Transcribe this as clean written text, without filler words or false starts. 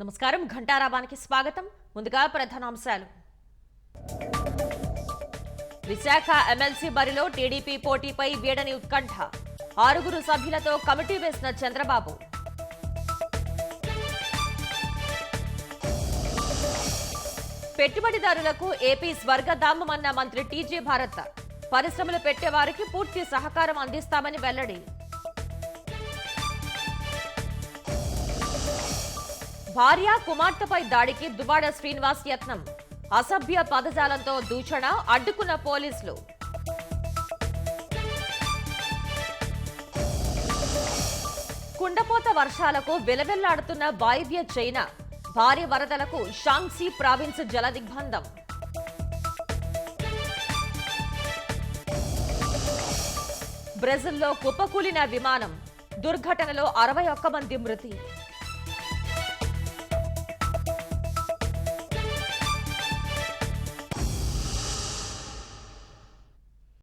నమస్కారం ఘంటారావానికి స్వాగతం. ముందుగా ప్రధానాంశాలు. విశాఖ ఎమ్మెల్సీ బరిలో టీడీపీ పోటీపై వీడని ఉత్కంఠ. 6 సభ్యులతో కమిటీ వేసిన చంద్రబాబు. పెట్టుబడిదారులకు ఏపీ స్వర్గధామమన్న మంత్రి టీజే భారత్. పరిశ్రమలు పెట్టేవారికి పూర్తి సహకారం అందిస్తామని వెల్లడి. భార్య కుమార్తెపై దాడికి దువ్వాడ శ్రీనివాస్ యత్నం. అసభ్య పదజాలంతో దూషణ, అడ్డుకున్న పోలీసులు. కుండపోత వర్షాలకు వెలవెల్లాడుతున్న వాయువ్య చైనా. భారీ వరదలకు షాంగ్సీ ప్రావిన్స్ జలదిగ్బంధం. బ్రెజిల్లో కుప్పకూలిన విమానం. దుర్ఘటనలో 61 మంది మృతి.